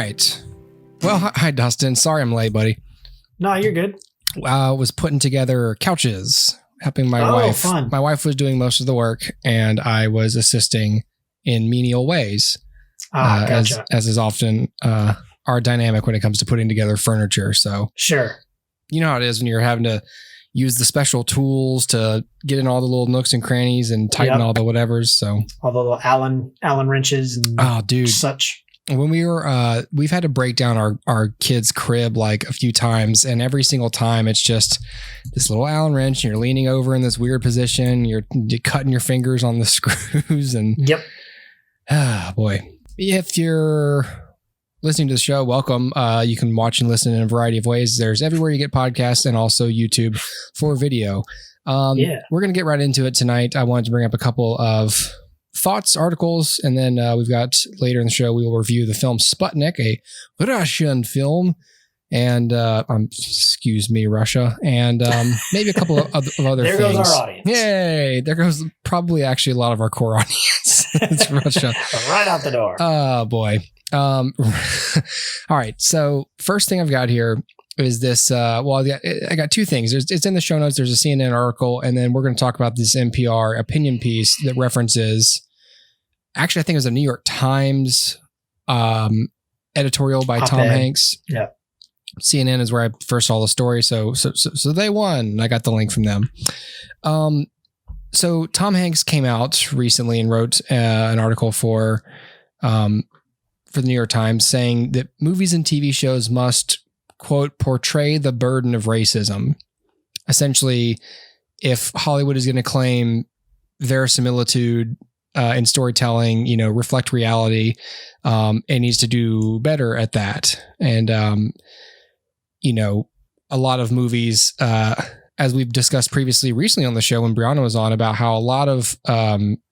right. Well, hi, Dustin. Sorry I'm late, buddy. No, you're good. I was putting together couches, helping my wife. Fun. My wife was doing most of the work, and I was assisting in menial ways, Gotcha. as is often our dynamic when it comes to putting together furniture. So, sure. You know how it is when you're having to use the special tools to get in all the little nooks and crannies and tighten all the whatevers. So all the little Allen wrenches and such. When we've had to break down our kid's crib like a few times, and every single time it's just this little Allen wrench, and you're leaning over in this weird position, you're cutting your fingers on the screws, and boy, if you're listening to the show, welcome. You can watch and listen in a variety of ways. There's everywhere you get podcasts, and also YouTube for video. We're going to get right into it tonight. I wanted to bring up a couple of thoughts, articles, and then we've got later in the show, we will review the film Sputnik, a Russian film, and excuse me, Russia, and maybe a couple of other there things. There goes our audience. Yay! There goes probably actually a lot of our core audience. It's Russia. Right out the door. Oh, boy. All right. So first thing I've got here is this. I got two things. It's in the show notes. There's a CNN article, and then we're going to talk about this NPR opinion piece that references. Actually, I think it was a New York Times editorial by Tom Hanks. Yeah. CNN is where I first saw the story. So they won. And I got the link from them. So Tom Hanks came out recently and wrote an article for the New York Times saying that movies and TV shows must, quote, portray the burden of racism. Essentially, if Hollywood is going to claim verisimilitude in storytelling, reflect reality, it needs to do better at that. And, a lot of movies, as we've discussed previously recently on the show when Brianna was on, about how a lot of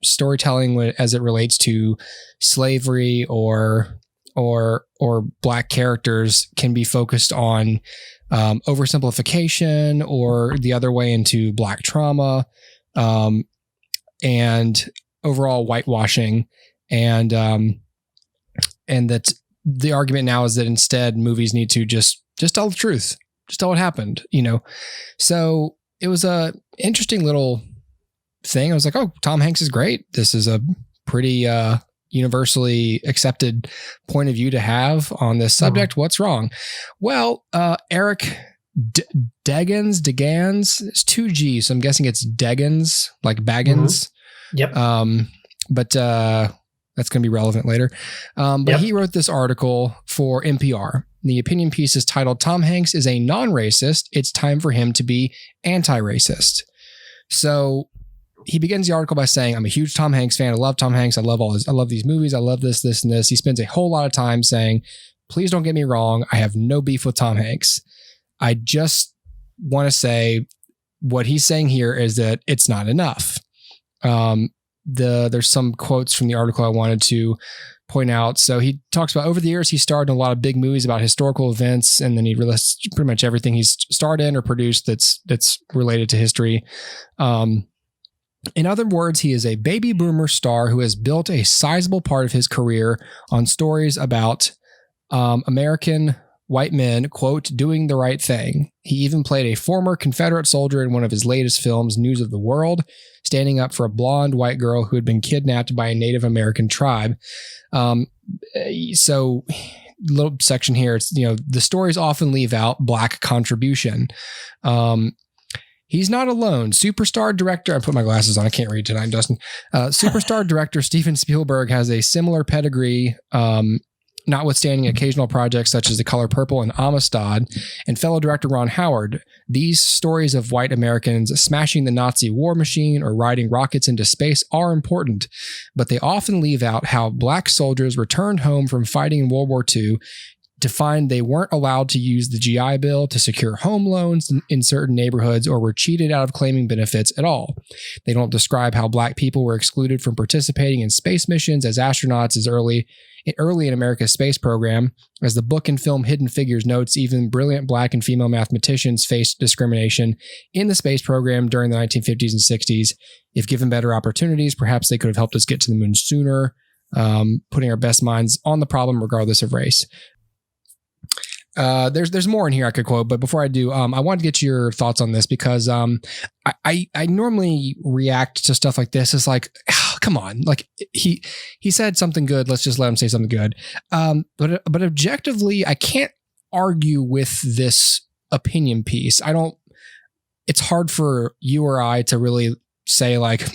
storytelling as it relates to slavery or Black characters can be focused on oversimplification or the other way into Black trauma and overall whitewashing. And that the argument now is that instead movies need to just tell the truth. Just tell what happened, So it was a interesting little thing. I was like, oh, Tom Hanks is great. This is a pretty universally accepted point of view to have on this subject. What's wrong? Well, Eric Deggans, it's 2 G's, so I'm guessing it's Deggans, like Baggins. Yep. But that's going to be relevant later. He wrote this article for NPR. The opinion piece is titled, "Tom Hanks is a non-racist. It's time for him to be anti-racist." So he begins the article by saying, "I'm a huge Tom Hanks fan. I love Tom Hanks. I love these movies. I love this, and this." He spends a whole lot of time saying, please don't get me wrong. I have no beef with Tom Hanks. I just want to say what he's saying here is that it's not enough. There's some quotes from the article I wanted to point out. So he talks about over the years, he starred in a lot of big movies about historical events, and then he lists pretty much everything he's starred in or produced that's related to history. In other words, he is a baby boomer star who has built a sizable part of his career on stories about American white men, quote, doing the right thing. He even played a former Confederate soldier in one of his latest films, News of the World, standing up for a blonde white girl who had been kidnapped by a Native American tribe. So little section here, it's, the stories often leave out Black contribution. He's not alone. Superstar director, I put my glasses on, I can't read tonight, Dustin. Superstar director Steven Spielberg has a similar pedigree, notwithstanding occasional projects such as The Color Purple and Amistad, and fellow director Ron Howard. These stories of white Americans smashing the Nazi war machine or riding rockets into space are important, but they often leave out how Black soldiers returned home from fighting in World War II to find they weren't allowed to use the GI Bill to secure home loans in certain neighborhoods or were cheated out of claiming benefits at all. They don't describe how Black people were excluded from participating in space missions as astronauts as early in America's space program. As the book and film Hidden Figures notes, even brilliant Black and female mathematicians faced discrimination in the space program during the 1950s and 60s. If given better opportunities, perhaps they could have helped us get to the moon sooner, putting our best minds on the problem regardless of race. there's more in here I could quote, but before I do, I wanted to get your thoughts on this because I normally react to stuff like this as like, oh, come on, like he said something good, let's just let him say something good. But objectively, I can't argue with this opinion piece. It's hard for you or I to really say like,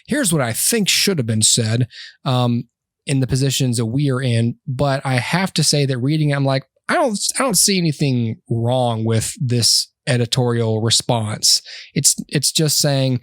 here's what I think should have been said in the positions that we are in. But I have to say that reading it, I'm like, I don't see anything wrong with this editorial response. It's just saying,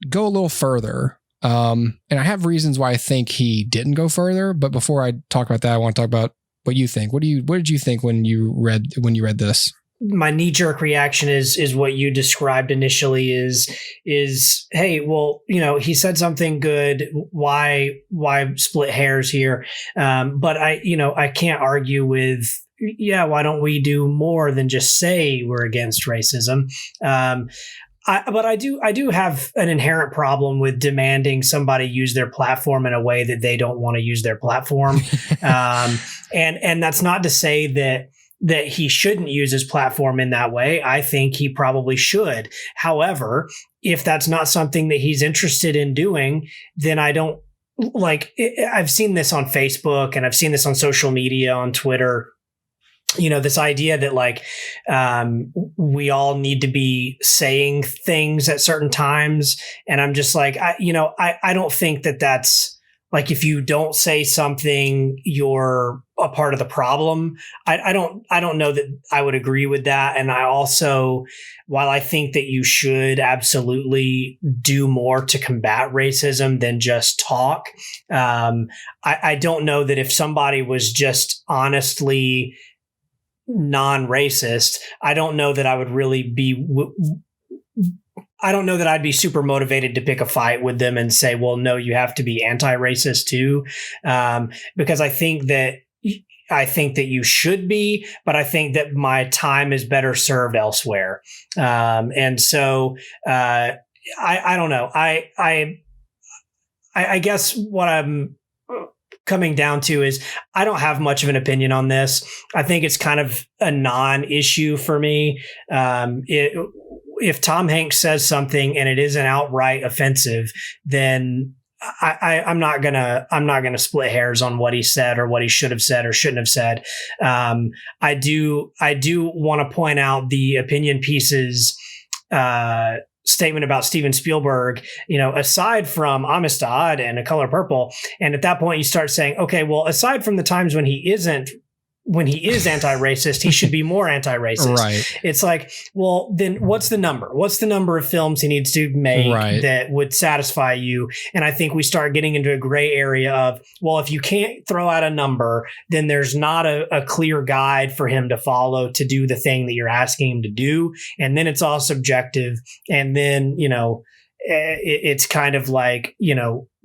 go a little further. And I have reasons why I think he didn't go further. But before I talk about that, I want to talk about what you think. What did you think when you read this? My knee-jerk reaction is what you described initially is hey, well, he said something good. Why split hairs here? But I can't argue with, why don't we do more than just say we're against racism? But I do have an inherent problem with demanding somebody use their platform in a way that they don't want to use their platform. And that's not to say that he shouldn't use his platform in that way. I think he probably should. However, if that's not something that he's interested in doing, then I don't like, I've seen this on Facebook and I've seen this on social media, on Twitter, this idea that like, we all need to be saying things at certain times. And I'm just like, I don't think that that's, like, if you don't say something, you're a part of the problem. I don't know that I would agree with that. And I also, while I think that you should absolutely do more to combat racism than just talk, I don't know that if somebody was just honestly non-racist, I don't know that I would really be I don't know that I'd be super motivated to pick a fight with them and say, well, no, you have to be anti-racist too. Because I think that you should be, but I think that my time is better served elsewhere. And so I don't know. I guess what I'm coming down to is I don't have much of an opinion on this. I think it's kind of a non-issue for me. If Tom Hanks says something and it isn't outright offensive, then I'm not gonna split hairs on what he said or what he should have said or shouldn't have said. I do want to point out the opinion pieces statement about Steven Spielberg, aside from Amistad and A Color Purple. And at that point you start saying, okay, well, aside from the times when he is anti-racist, he should be more anti-racist. Right. It's like, well, then what's the number? What's the number of films he needs to make that would satisfy you? And I think we start getting into a gray area of, well, if you can't throw out a number, then there's not a clear guide for him to follow to do the thing that you're asking him to do. And then it's all subjective. And then, it's kind of like,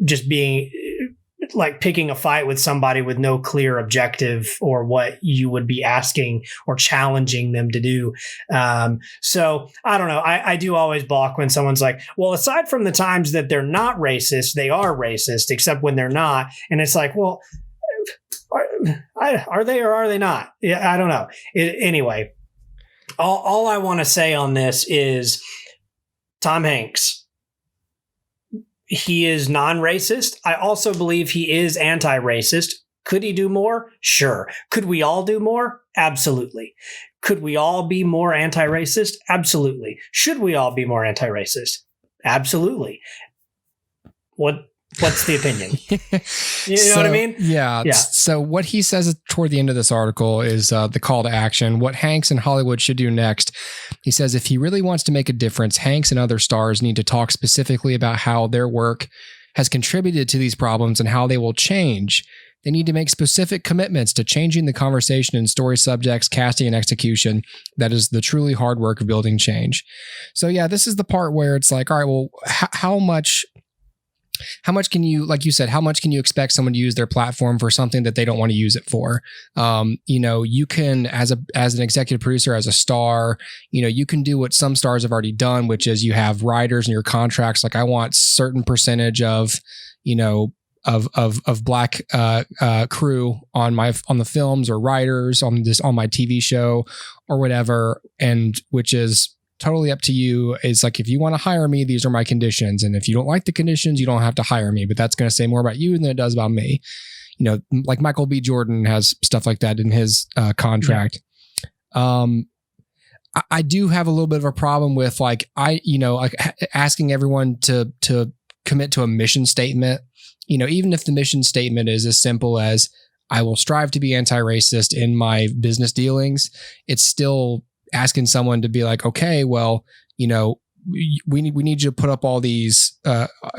just being like picking a fight with somebody with no clear objective or what you would be asking or challenging them to do. So I don't know. I do always balk when someone's like, well, aside from the times that they're not racist, they are racist, except when they're not. And it's like, well, are they or are they not? Yeah, I don't know. Anyway, all I want to say on this is Tom Hanks. He is non-racist. I also believe he is anti-racist. Could he do more? Sure. Could we all do more? Absolutely. Could we all be more anti-racist? Absolutely. Should we all be more anti-racist? Absolutely. What's the opinion? You know what I mean? Yeah. So what he says toward the end of this article is the call to action. What Hanks and Hollywood should do next. He says, if he really wants to make a difference, Hanks and other stars need to talk specifically about how their work has contributed to these problems and how they will change. They need to make specific commitments to changing the conversation in story subjects, casting, and execution. That is the truly hard work of building change. So yeah, this is the part where it's like, all right, well, how much can you, like you said, how much can you expect someone to use their platform for something that they don't want to use it for? You can, as an executive producer, as a star, you can do what some stars have already done, which is you have writers in your contracts. Like, I want certain percentage of, of black crew on the films or writers on my TV show or whatever, and which is totally up to you. It's like, if you want to hire me, these are my conditions, and if you don't like the conditions, you don't have to hire me. But that's going to say more about you than it does about me. You know, like Michael B. Jordan has stuff like that in his contract. Yeah. I do have a little bit of a problem with like asking everyone to commit to a mission statement. You know, even if the mission statement is as simple as I will strive to be anti-racist in my business dealings, it's still asking someone to be like, okay, well, you know, we need you to put up all these,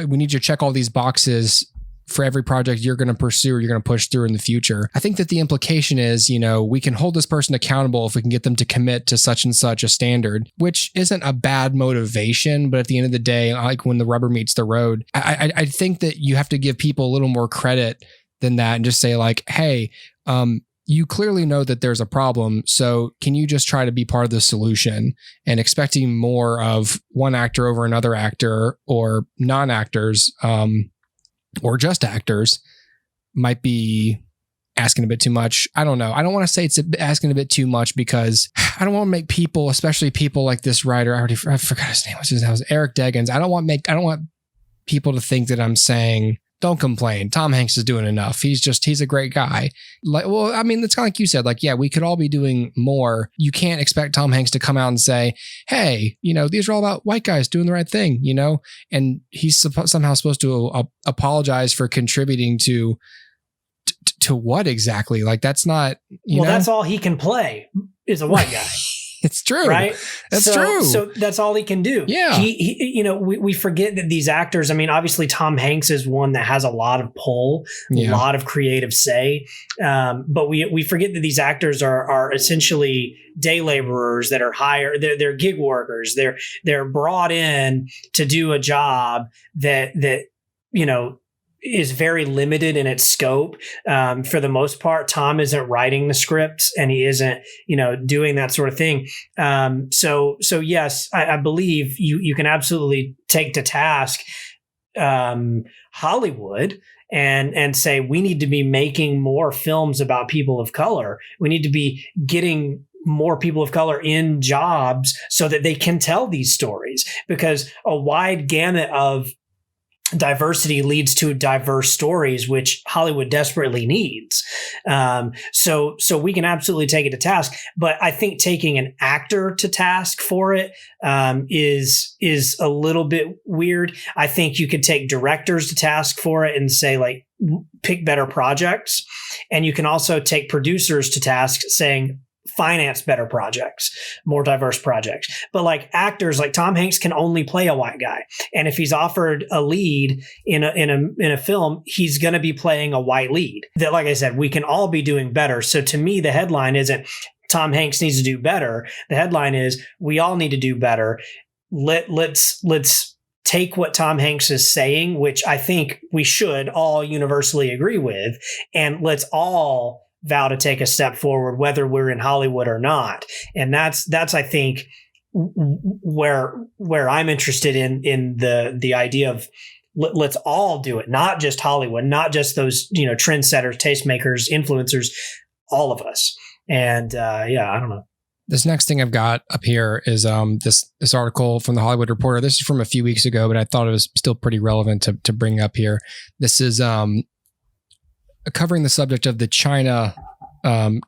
we need you to check all these boxes for every project you're going to pursue or you're going to push through in the future. I think that the implication is, you know, we can hold this person accountable if we can get them to commit to such and such a standard, which isn't a bad motivation. But at the end of the day, like when the rubber meets the road, I think that you have to give people a little more credit than that and just say like, hey, you clearly know that there's a problem. So can you just try to be part of the solution? And expecting more of one actor over another actor or non-actors, or just actors might be asking a bit too much. I don't know. I don't want to say it's asking a bit too much because I don't want to make people, especially people like this writer, I forgot his name. What's his name? It was Eric Deggans. I don't want people to think that I'm saying, don't complain. Tom Hanks is doing enough. He's a great guy. Like, well, I mean, it's kind of like you said, like, yeah, we could all be doing more. You can't expect Tom Hanks to come out and say, hey, you know, these are all about white guys doing the right thing, you know, and he's somehow supposed to apologize for contributing to what exactly? Like, that's not, you know, that's all he can play is a white guy. It's true. Right. That's true. So that's all he can do. Yeah. He you know, we forget that these actors, I mean, obviously Tom Hanks is one that has a lot of pull, a lot of creative say. But we forget that these actors are essentially day laborers that are hired. They're gig workers. They're brought in to do a job that, you know, is very limited in its scope. For the most part, Tom isn't writing the scripts and he isn't, you know, doing that sort of thing. So yes, I believe you can absolutely take to task Hollywood and say, we need to be making more films about people of color. We need to be getting more people of color in jobs so that they can tell these stories, because a wide gamut of diversity leads to diverse stories, which Hollywood desperately needs. So we can absolutely take it to task, but I think taking an actor to task for it is a little bit weird. I think you could take directors to task for it and say, like, pick better projects. And you can also take producers to task saying, finance better projects, more diverse projects. But like actors, like Tom Hanks can only play a white guy. And if he's offered a lead in a film, he's going to be playing a white lead. That, like I said, we can all be doing better. So to me, the headline isn't Tom Hanks needs to do better. The headline is we all need to do better. Let's take what Tom Hanks is saying, which I think we should all universally agree with, and let's all vow to take a step forward, whether we're in Hollywood or not. And that's I think where I'm interested in the idea of let's all do it, not just Hollywood, not just those, you know, trendsetters, tastemakers, influencers, all of us. And I don't know. This next thing I've got up here is this article from the Hollywood Reporter. This is from a few weeks ago, but I thought it was still pretty relevant to bring up here. This is covering the subject of the China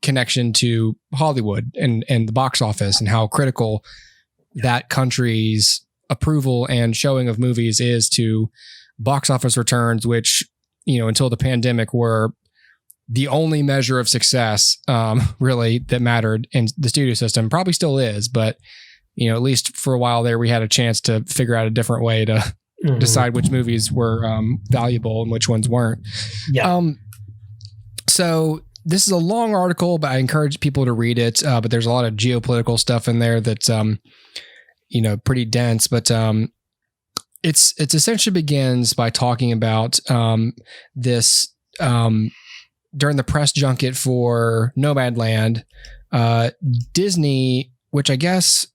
connection to Hollywood and the box office, and how critical that country's approval and showing of movies is to box office returns, which, you know, until the pandemic were the only measure of success really that mattered in the studio system. Probably still is, but, you know, at least for a while there, we had a chance to figure out a different way to decide which movies were valuable and which ones weren't. Yeah. So this is a long article, but I encourage people to read it. But there's a lot of geopolitical stuff in there that's, you know, pretty dense. But it's essentially begins by talking about this during the press junket for Nomadland, Disney, which I guess,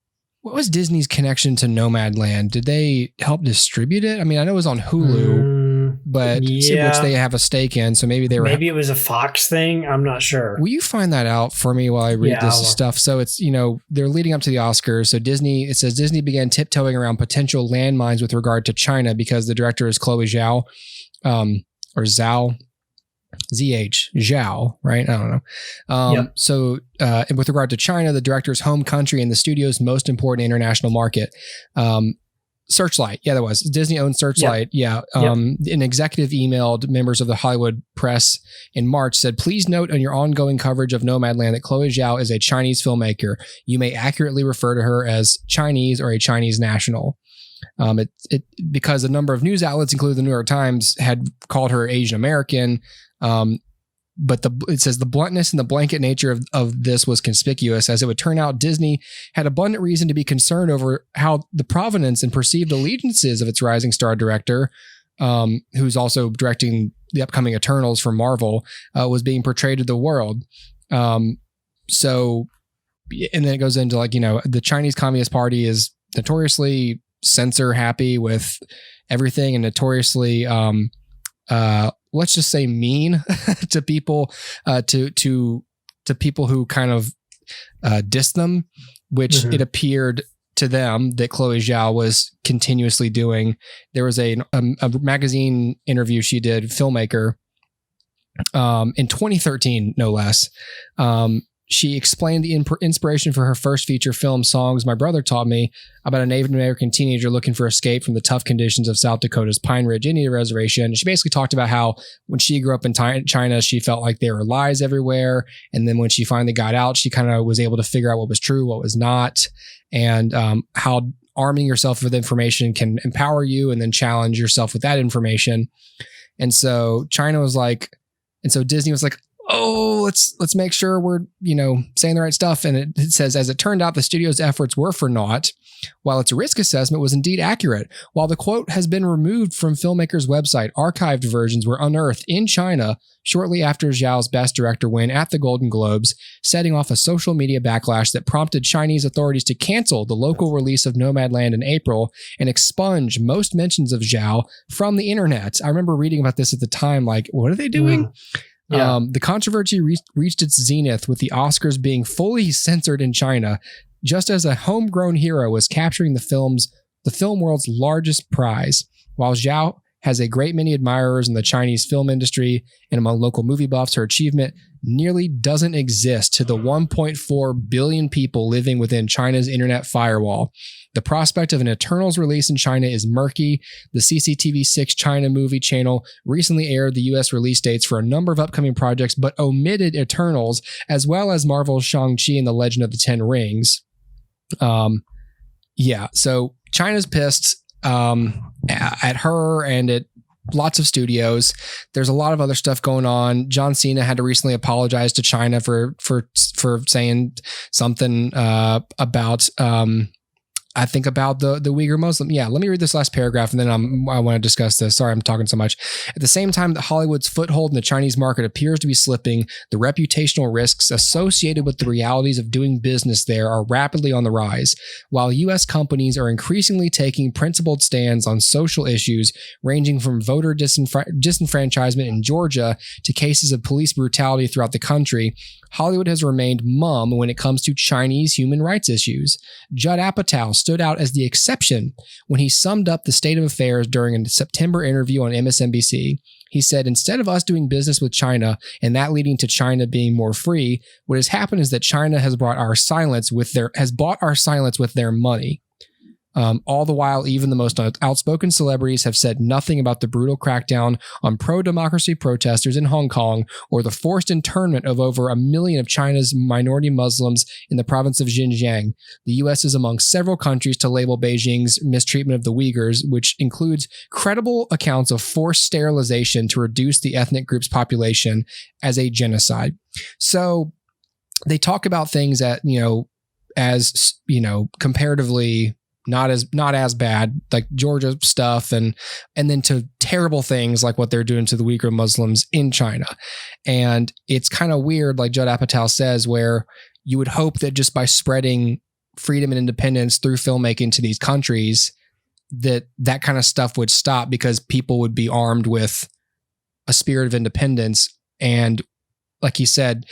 what was Disney's connection to Nomadland? Did they help distribute it? I mean, I know it was on Hulu. but which they have a stake in. So maybe maybe it was a Fox thing. I'm not sure. Will you find that out for me while I read this stuff? So it's, they're leading up to the Oscars. So it says Disney began tiptoeing around potential landmines with regard to China because the director is Chloe Zhao, or Zhao. Zhao, right? I don't know. So with regard to China, the director's home country and the studio's most important international market, Searchlight. Yeah, that was Disney owned Searchlight. Yep. Yeah. An executive emailed members of the Hollywood press in March, said, please note on your ongoing coverage of Nomadland that Chloe Zhao is a Chinese filmmaker. You may accurately refer to her as Chinese or a Chinese national. Because a number of news outlets, including the New York Times, had called her Asian American. But it says the bluntness and the blanket nature of this was conspicuous, as it would turn out Disney had abundant reason to be concerned over how the provenance and perceived allegiances of its rising star director, who's also directing the upcoming Eternals for Marvel, was being portrayed to the world. And then it goes into the Chinese Communist Party is notoriously censor happy with everything and notoriously let's just say mean to people, to people who kind of diss them, which it appeared to them that Chloe Zhao was continuously doing. There was a magazine interview she did, filmmaker, in 2013, no less. She explained the inspiration for her first feature film, Songs My Brother Taught Me, about a Native American teenager looking for escape from the tough conditions of South Dakota's Pine Ridge Indian Reservation. She basically talked about how when she grew up in China, she felt like there were lies everywhere. And then when she finally got out, she kind of was able to figure out what was true, what was not, and how arming yourself with information can empower you and then challenge yourself with that information. And so Disney was like, oh, let's make sure we're, saying the right stuff. And it says, as it turned out, the studio's efforts were for naught, while its risk assessment was indeed accurate. While the quote has been removed from filmmaker's website, archived versions were unearthed in China shortly after Zhao's Best Director win at the Golden Globes, setting off a social media backlash that prompted Chinese authorities to cancel the local release of Nomadland in April and expunge most mentions of Zhao from the internet. I remember reading about this at the time, like, what are they doing? Yeah. The controversy reached its zenith with the Oscars being fully censored in China, just as a homegrown hero was capturing the film world's largest prize. While Zhao has a great many admirers in the Chinese film industry and among local movie buffs, her achievement nearly doesn't exist to the 1.4 billion people living within China's internet firewall. The prospect of an Eternals release in China is murky. The CCTV6 China movie channel recently aired the U.S. release dates for a number of upcoming projects, but omitted Eternals, as well as Marvel's Shang-Chi and the Legend of the Ten Rings. So China's pissed at her and at lots of studios. There's a lot of other stuff going on. John Cena had to recently apologize to China for saying something about I think about the Uyghur Muslim. Yeah, let me read this last paragraph and then I want to discuss this. Sorry, I'm talking so much. At the same time that Hollywood's foothold in the Chinese market appears to be slipping, the reputational risks associated with the realities of doing business there are rapidly on the rise. While U.S. companies are increasingly taking principled stands on social issues ranging from voter disenfranchisement in Georgia to cases of police brutality throughout the country, Hollywood has remained mum when it comes to Chinese human rights issues. Judd Apatow stood out as the exception when he summed up the state of affairs during a September interview on MSNBC. He said, instead of us doing business with China and that leading to China being more free, what has happened is that China has bought our silence with their money. All the while, even the most outspoken celebrities have said nothing about the brutal crackdown on pro-democracy protesters in Hong Kong or the forced internment of over 1 million of China's minority Muslims in the province of Xinjiang. The U.S. is among several countries to label Beijing's mistreatment of the Uyghurs, which includes credible accounts of forced sterilization to reduce the ethnic group's population, as a genocide. So they talk about things that, as, comparatively not as bad, like Georgia stuff, and then to terrible things like what they're doing to the Uyghur Muslims in China. And it's kind of weird, like Judd Apatow says, where you would hope that just by spreading freedom and independence through filmmaking to these countries, that kind of stuff would stop because people would be armed with a spirit of independence. And like you said,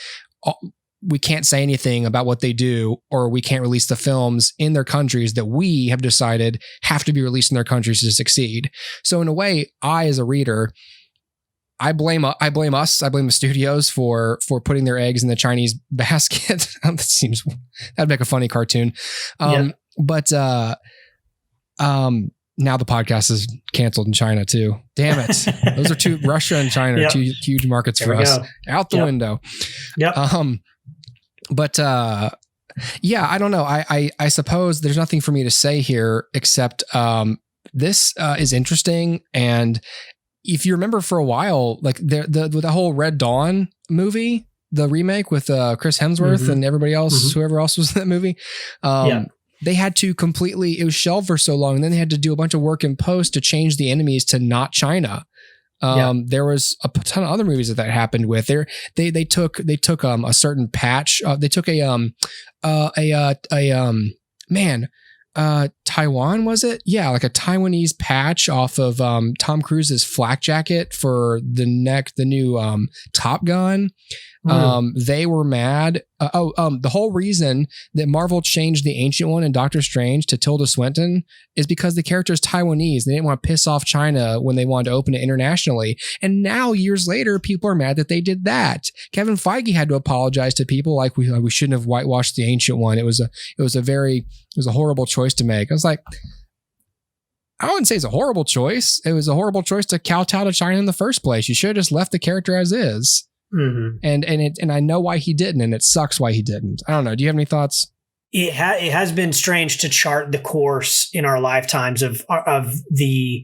we can't say anything about what they do, or we can't release the films in their countries that we have decided have to be released in their countries to succeed. So in a way, I, as a reader, I blame us. I blame the studios for putting their eggs in the Chinese basket. That'd make a funny cartoon. But now the podcast is canceled in China too. Damn it. Those are two, Russia and China, are two huge markets for us. Out the window. Yep. Yeah, I don't know. I suppose there's nothing for me to say here except this is interesting. And if you remember for a while, like the whole Red Dawn movie, the remake with Chris Hemsworth and everybody else, whoever else was in that movie, they had to completely, it was shelved for so long, and then they had to do a bunch of work in post to change the enemies to not China. There was a ton of other movies that happened with. They took a certain patch. They took Taiwan, was it? Yeah, like a Taiwanese patch off of Tom Cruise's flak jacket for the new Top Gun. They were mad. The whole reason that Marvel changed the Ancient One in Doctor Strange to Tilda Swinton is because the character is Taiwanese. They didn't want to piss off China when they wanted to open it internationally. And now, years later, people are mad that they did that. Kevin Feige had to apologize to people like we shouldn't have whitewashed the Ancient One. It was a horrible choice to make. I was like, I wouldn't say it's a horrible choice. It was a horrible choice to kowtow to China in the first place. You should have just left the character as is. And I know why he didn't, and it sucks why he didn't. I don't know. Do you have any thoughts? It has been strange to chart the course in our lifetimes of the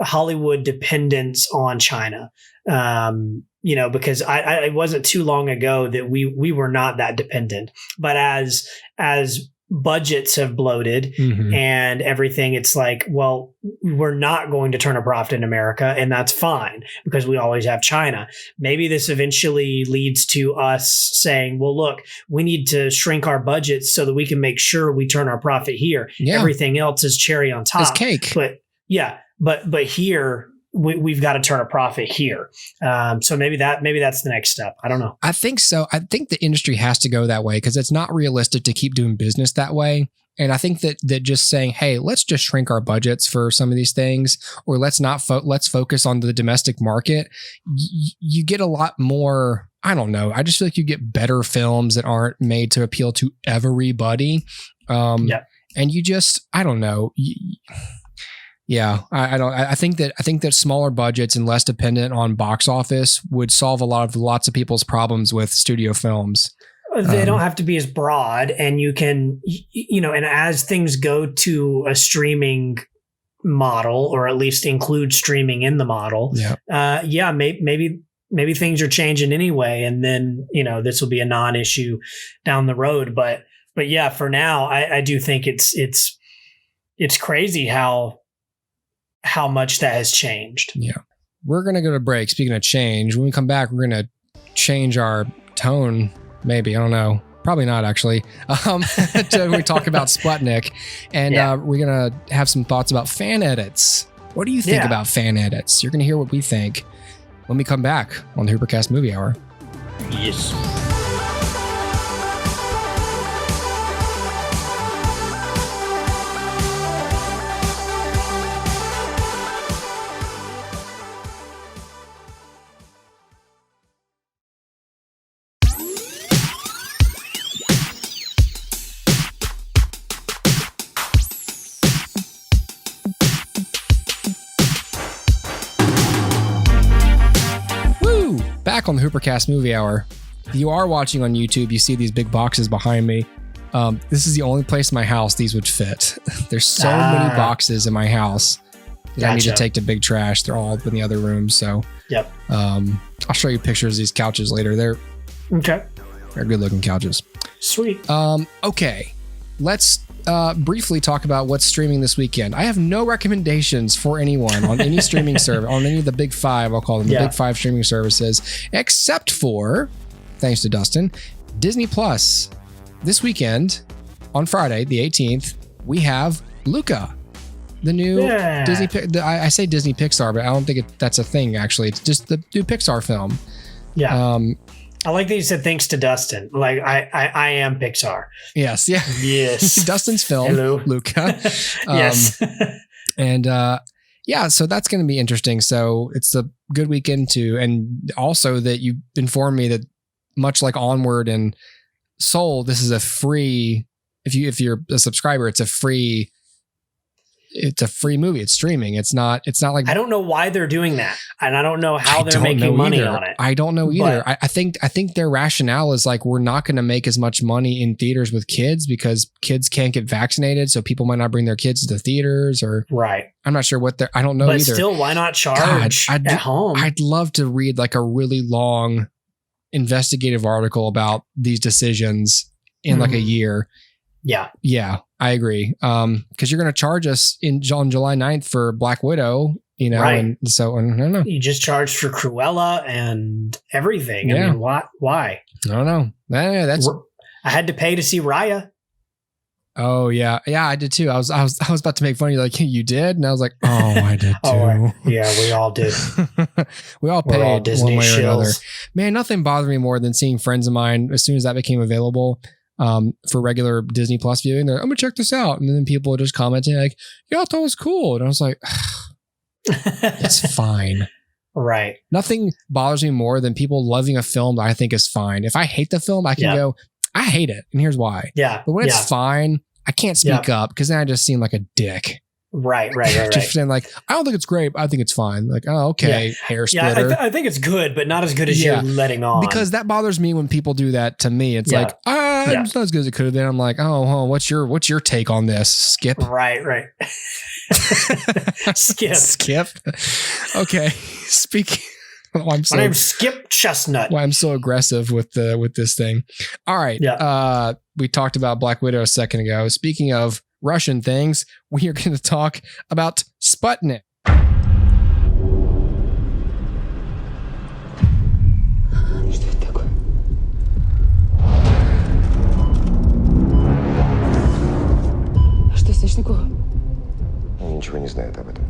Hollywood dependence on China. Because it wasn't too long ago that we were not that dependent, but as budgets have bloated and everything, it's like, well, we're not going to turn a profit in America, and that's fine because we always have China. Maybe this eventually leads to us saying, well, look, we need to shrink our budgets so that we can make sure we turn our profit here. Yeah. Everything else is cherry on top. It's cake. But here we've got to turn a profit here. So maybe that's the next step. I don't know. I think so. I think the industry has to go that way because it's not realistic to keep doing business that way. And I think that just saying, hey, let's just shrink our budgets for some of these things, or let's focus on the domestic market. You get a lot more. I don't know. I just feel like you get better films that aren't made to appeal to everybody. And you just, I don't know. Yeah, I think that smaller budgets and less dependent on box office would solve lots of people's problems with studio films. They don't have to be as broad, and you can, and as things go to a streaming model, or at least include streaming in the model, maybe things are changing anyway, and then this will be a non-issue down the road. But yeah, for now, I do think it's crazy how much that has changed. Yeah. We're going to go to break. Speaking of change, when we come back, we're going to change our tone. Maybe. I don't know. Probably not, actually. When we talk about Sputnik. And we're going to have some thoughts about fan edits. What do you think about fan edits? You're going to hear what we think when we come back on the HooperCast Movie Hour. Yes. Back on the HooperCast Movie Hour. If you are watching on YouTube, you see these big boxes behind me. This is the only place in my house these would fit. There's so many boxes in my house that I need to take to big trash. They're all up in the other rooms. So I'll show you pictures of these couches later. They're good looking couches. Sweet. Okay. Let's briefly talk about what's streaming this weekend. I have no recommendations for anyone on any streaming service, on any of the big five, I'll call them the big five streaming services, except for, thanks to Dustin, Disney Plus. This weekend, on Friday, the 18th, we have Luca. The new Disney. I say Disney Pixar, but I don't think that's a thing. Actually, it's just the new Pixar film. Yeah. I like that you said thanks to Dustin. Like I am Pixar. Yes. Yeah. Yes. Dustin's film. Hello. Luca. Yes. And yeah, so that's going to be interesting. So it's a good weekend too, and also that you informed me that much like Onward and Soul, this is a free. If you're a subscriber, it's a free movie. It's streaming. It's not like, I don't know why they're doing that. And I don't know how they're making money on it. I don't know either. I think their rationale is like, we're not going to make as much money in theaters with kids because kids can't get vaccinated. So people might not bring their kids to the theaters or right. I'm not sure I don't know but either. Still, why not charge at home? I'd love to read like a really long investigative article about these decisions in like a year. Yeah. Yeah, I agree. Because you're going to charge us on July 9th for Black Widow, right. And so I don't know. You just charged for Cruella and everything. Yeah. I mean, why? I don't know. I had to pay to see Raya. Oh yeah. Yeah, I did too. I was about to make fun of you, like, you did? And I was like, oh, I did too. Yeah, we all did. We all paid all Disney one way or another. Man, nothing bothered me more than seeing friends of mine as soon as that became available. For regular Disney Plus viewing, I'm gonna check this out, and then people would just commenting like, "Yeah, I thought it was cool," and I was like, "It's fine." Right. Nothing bothers me more than people loving a film that I think is fine. If I hate the film, I can go, "I hate it," and here's why. Yeah. But when it's fine, I can't speak up because then I just seem like a dick. Right. Just saying like, I don't think it's great, but I think it's fine. Like, oh, okay, hair splitter. Yeah, I think it's good, but not as good as you're letting on. Because that bothers me when people do that to me. It's like, it's not as good as it could have been. I'm like, oh, what's your take on this? Skip. Right. Skip. Okay. Speaking. My name's Skip Chestnut. Why I'm so aggressive with this thing. All right. Yeah. We talked about Black Widow a second ago. Speaking of Russian things, we are going to talk about Sputnik. Что Сочникова? Он ничего не знает об этом.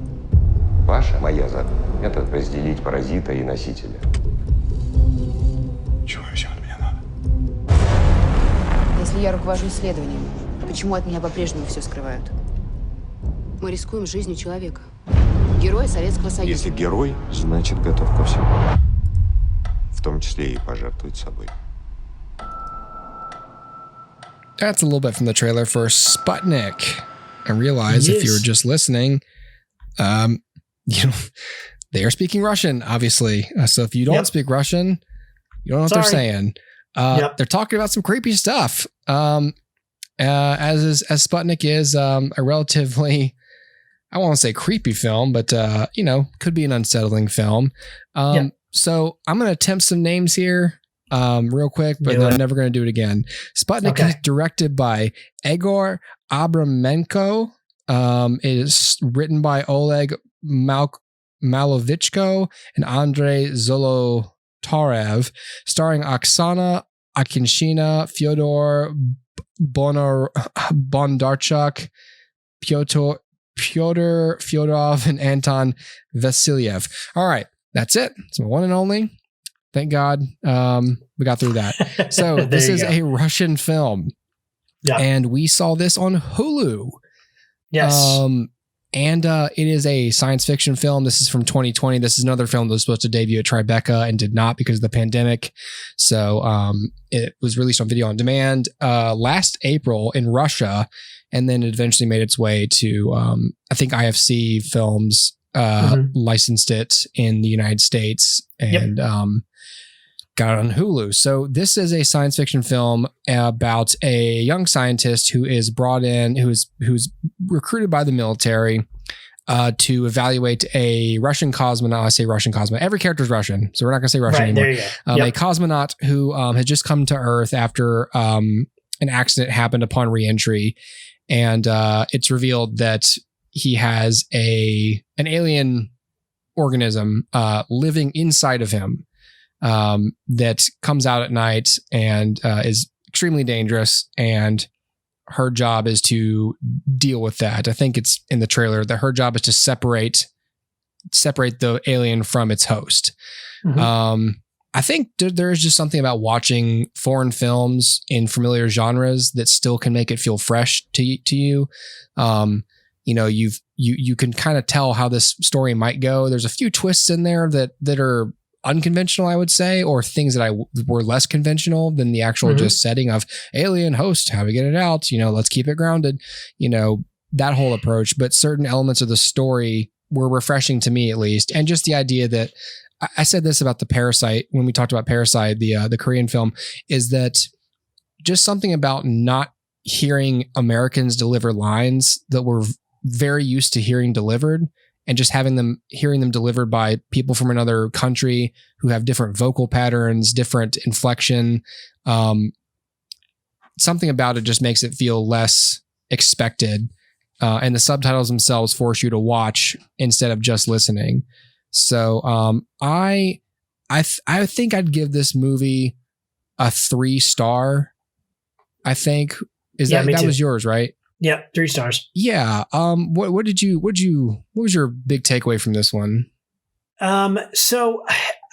Моя задача – это разделить паразита и носителя. Чего еще от меня надо? Если я руковожу исследованием, почему от меня по-прежнему все скрывают? Мы рискуем жизнью человека. Героя Советского Союза. Если герой, значит готов ко всему. В том числе и пожертвовать собой. That's a little bit from the trailer for Sputnik. I realize if you were just listening, they are speaking Russian, obviously. So if you don't speak Russian, you don't know what they're saying. They're talking about some creepy stuff. As Sputnik is a relatively, I won't say creepy film, but could be an unsettling film. So I'm going to attempt some names here real quick, but I'm never going to do it again. Sputnik is directed by Egor Abramenko. It is written by Oleg Malovichko and Andrei Zolotarev, starring Oksana Akinshina, Fyodor Bondarchuk, Pyotr Fyodorov, and Anton Vasilyev. All right, that's it. It's my one and only. Thank God we got through that. So this is a Russian film. Yeah. And we saw this on Hulu. Yes. And it is a science fiction film. This is from 2020. This is another film that was supposed to debut at Tribeca and did not because of the pandemic. So it was released on video on demand last April in Russia, and then it eventually made its way to, I think IFC Films licensed it in the United States and got it on Hulu. So this is a science fiction film about a young scientist who is brought in, who's recruited by the military to evaluate a Russian cosmonaut. I say Russian cosmonaut. Every character is Russian, so we're not going to say Russian anymore. There you go. A cosmonaut who had just come to Earth after an accident happened upon reentry, and it's revealed that he has an alien organism living inside of him. That comes out at night and is extremely dangerous and her job is to deal with that. I think it's in the trailer that her job is to separate the alien from its host. Mm-hmm. I think there is just something about watching foreign films in familiar genres that still can make it feel fresh to you. You can kind of tell how this story might go. There's a few twists in there that are unconventional, I would say, or things that were less conventional than the actual just setting of alien host, how we get it out, let's keep it grounded, that whole approach. But certain elements of the story were refreshing to me, at least. And just the idea that I said this about the Parasite when we talked about Parasite, the Korean film, is that just something about not hearing Americans deliver lines that we're very used to hearing delivered, and just hearing them delivered by people from another country who have different vocal patterns, different inflection. Something about it just makes it feel less expected. And the subtitles themselves force you to watch instead of just listening. So I think I'd give this movie a 3-star. I think that was yours, right? Yeah, 3 stars. Yeah. What was your big takeaway from this one? So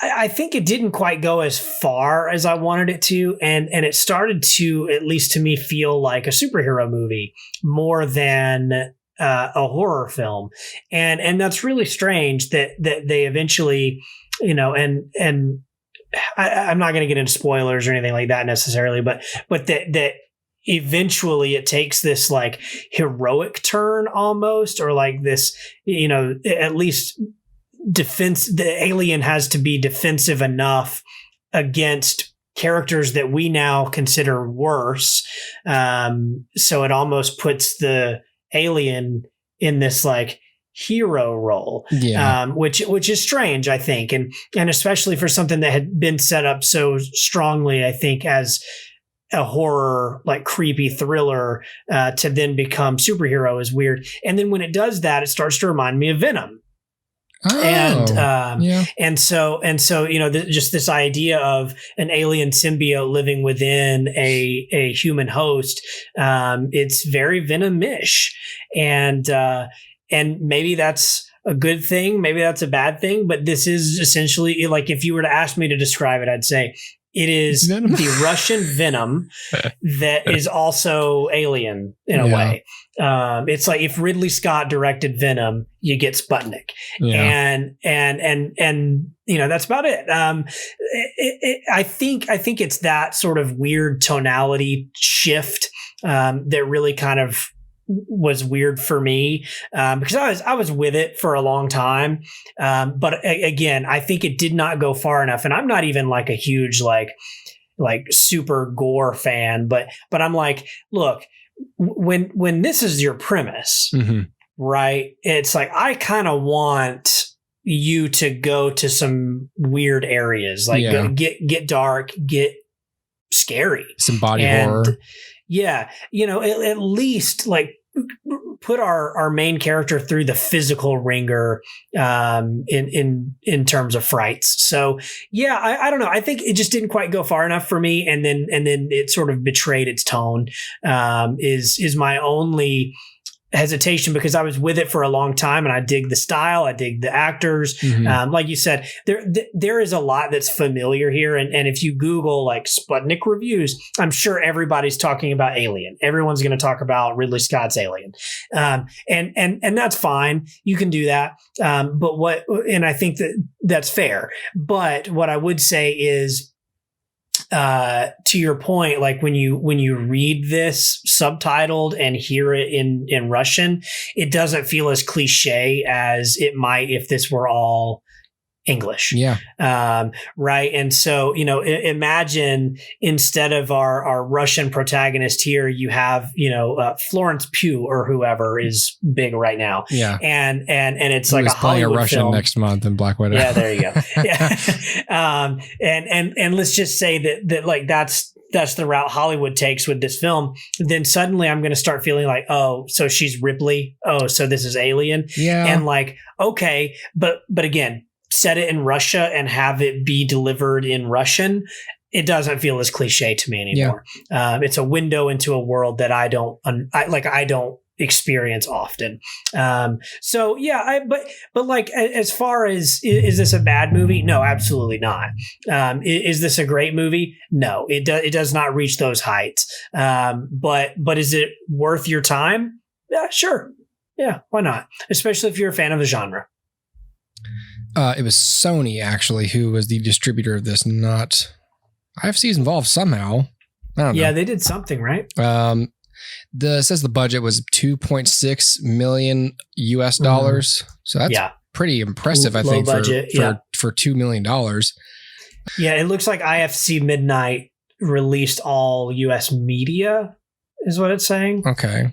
I think it didn't quite go as far as I wanted it to, and it started to, at least to me, feel like a superhero movie more than a horror film, and that's really strange that they eventually, and I'm not going to get into spoilers or anything like that necessarily, but that eventually it takes this like heroic turn almost, or like this, at least the alien has to be defensive enough against characters that we now consider worse. So it almost puts the alien in this like hero role, which is strange, I think. And especially for something that had been set up so strongly, I think, as a horror, like creepy thriller, to then become superhero is weird. And then when it does that, it starts to remind me of Venom. And so, just this idea of an alien symbiote living within a human host, it's very Venom-ish. And maybe that's a good thing. Maybe that's a bad thing, but this is essentially, like, if you were to ask me to describe it, I'd say it is the Russian Venom that is also alien in a way. It's like if Ridley Scott directed Venom, you get Sputnik, and that's about it. I think it's that sort of weird tonality shift that really kind of was weird for me, because I was with it for a long time. But again, I think it did not go far enough. And I'm not even like a huge, like super gore fan, but I'm like, look, when this is your premise, right? It's like, I kind of want you to go to some weird areas, like get dark, get scary, some body horror. Yeah. At least like put our main character through the physical ringer, in terms of frights. So I don't know. I think it just didn't quite go far enough for me. And then it sort of betrayed its tone, is my only hesitation, because I was with it for a long time and I dig the style. I dig the actors. Like you said, there is a lot that's familiar here. And if you Google like Sputnik reviews, I'm sure everybody's talking about Alien. Everyone's going to talk about Ridley Scott's Alien. And that's fine. You can do that. And I think that's fair. But what I would say is, to your point, like when you read this subtitled and hear it in Russian, it doesn't feel as cliche as it might if this were all English. Right. And so, imagine instead of our Russian protagonist here, you have, Florence Pugh or whoever is big right now. And it's like a Hollywood Russian film next month in Black Widow. Yeah, there you go. And let's just say that like that's the route Hollywood takes with this film. Then suddenly I'm going to start feeling like, oh, so she's Ripley. Oh, so this is Alien. And like, okay, but again, set it in Russia and have it be delivered in Russian. it doesn't feel as cliche to me anymore. It's a window into a world that I don't experience often. So yeah, but like, as far as, is this a bad movie? No, absolutely not. Is this a great movie? No, it does not reach those heights. But is it worth your time? Yeah, sure. Yeah, why not? Especially if you're a fan of the genre. It was Sony actually who was the distributor of this, not IFC's involved somehow. I don't know. Yeah, they did something, right? It says the budget was $2.6 million US dollars. So that's pretty impressive, I think, budget, for $2 million. Yeah, it looks like IFC Midnight released all US media, is what it's saying. Okay.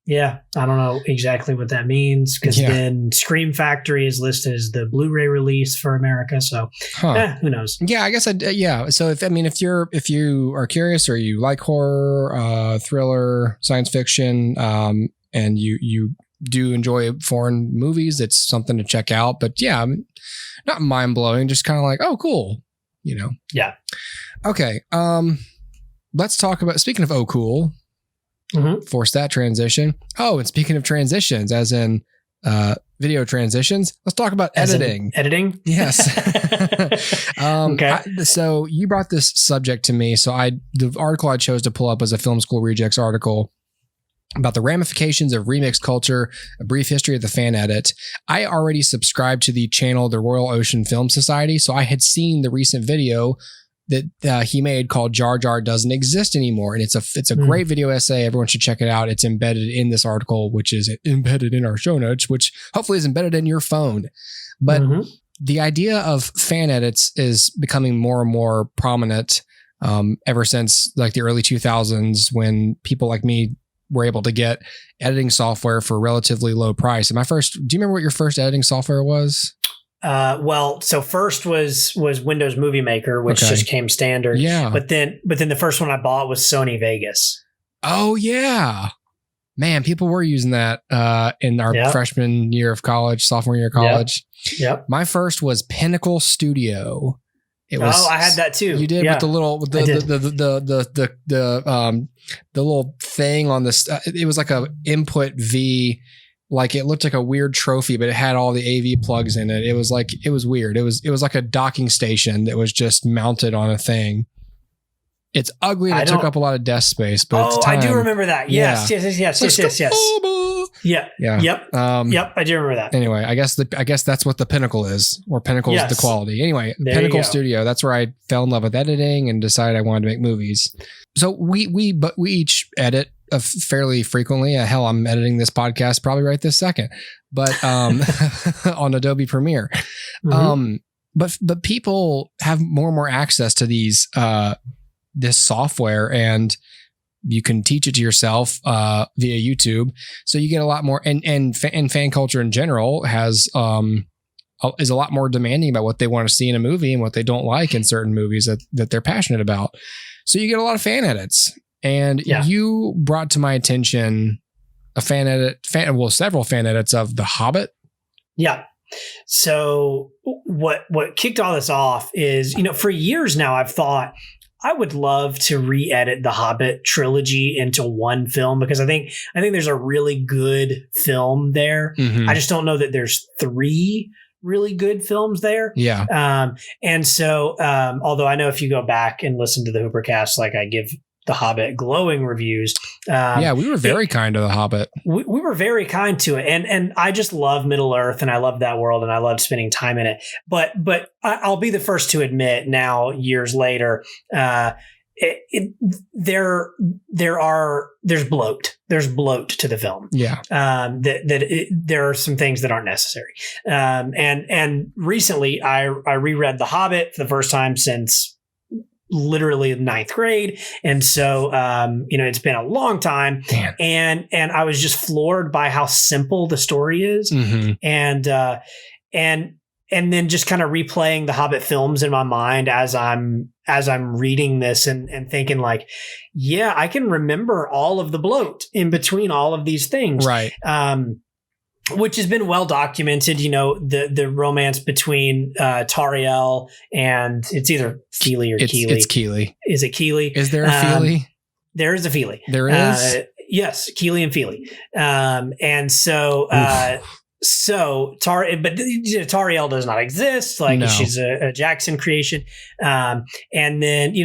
Yeah, I don't know exactly what that means, because then Scream Factory is listed as the Blu-ray release for America. So who knows? Yeah, I guess. So if you are curious or you like horror, thriller, science fiction, and you do enjoy foreign movies, it's something to check out. But yeah, not mind blowing, just kind of like, oh, cool, Yeah. Okay. Let's talk about, speaking of oh, cool. Force that transition. Oh, and speaking of transitions, as in video transitions, let's talk about editing. Editing? Yes. Okay. So you brought this subject to me. So the article I chose to pull up was a Film School Rejects article about the ramifications of remix culture, a brief history of the fan edit. I already subscribed to the channel, the Royal Ocean Film Society. So I had seen the recent video that he made called Jar Jar Doesn't Exist Anymore. And it's a great video essay. Everyone should check it out. It's embedded in this article, which is embedded in our show notes, which hopefully is embedded in your phone. But the idea of fan edits is becoming more and more prominent ever since like the early 2000s, when people like me were able to get editing software for a relatively low price. And do you remember what your first editing software was? So first was Windows Movie Maker, which just came standard. Yeah. But then the first one I bought was Sony Vegas. Oh yeah, man, people were using that in our freshman year of college, sophomore year of college. Yep. My first was Pinnacle Studio. I had that too. You did with the little the little thing on this. It was like a input V. Like it looked like a weird trophy, but it had all the AV plugs in it. It was weird. It was like a docking station that was just mounted on a thing. It's ugly and it took up a lot of desk space, but at the time, I do remember that. Yes. Yeah. Yep. I do remember that. Anyway, I guess that's what the Pinnacle is, or Pinnacle is the quality. Anyway, Pinnacle Studio. That's where I fell in love with editing and decided I wanted to make movies. So we each edit fairly frequently. Hell, I'm editing this podcast probably right this second, but on Adobe Premiere. But people have more and more access to these this software, and you can teach it to yourself via YouTube. So you get a lot more, and fan culture in general is a lot more demanding about what they want to see in a movie and what they don't like in certain movies that they're passionate about. So you get a lot of fan edits. And you brought to my attention several fan edits of The Hobbit. Yeah. So what kicked all this off is, for years now, I've thought I would love to re-edit the Hobbit trilogy into one film, because I think there's a really good film there. I just don't know that there's 3 really good films there. Yeah. And so, although I know if you go back and listen to the HooperCast, like I give The Hobbit glowing reviews. We were very kind to The Hobbit. We were very kind to it. And I just love Middle Earth, and I love that world, and I love spending time in it. But I'll be the first to admit now, years later, there's bloat. There's bloat to the film. Yeah. There are some things that aren't necessary. And recently I reread The Hobbit for the first time since literally 9th grade. And so, it's been a long time. Damn. And I was just floored by how simple the story is. And then just kind of replaying the Hobbit films in my mind as I'm reading this and thinking like, I can remember all of the bloat in between all of these things. Right. which has been well documented, the romance between Tariel and it's either Keely or Keely. It's Keely. Is it Keely? Is there a Feely? There is a Feely. There is? Yes, Keely and Feely. And so Tariel does not exist. Like No. she's a Jackson creation. And then,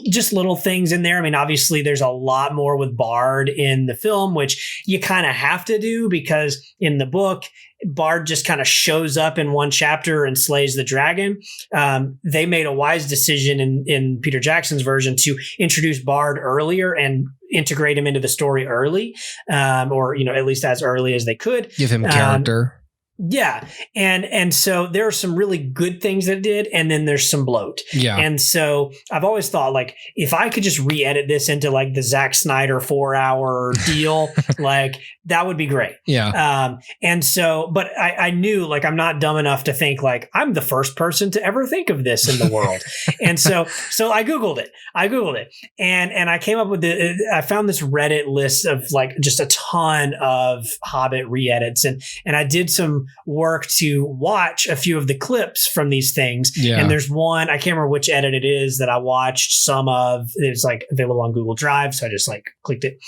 just little things in there. I mean, obviously there's a lot more with Bard in the film, which you kind of have to do because in the book, Bard just kind of shows up in one chapter and slays the dragon. They made a wise decision in Peter Jackson's version to introduce Bard earlier and integrate him into the story early, or at least as early as they could. Give him character. Yeah. And so there are some really good things that it did, and then there's some bloat. Yeah. And so I've always thought, like, if I could just re-edit this into like the Zack Snyder 4-hour deal, like that would be great. Yeah. And so, but I knew, like, I'm not dumb enough to think like I'm the first person to ever think of this in the world. And so I Googled it. And I came up with I found this Reddit list of like just a ton of Hobbit re-edits, and I did some work to watch a few of the clips from these things. Yeah. And there's one, I can't remember which edit it is that I watched some of. It's like available on Google Drive. So I just like clicked it.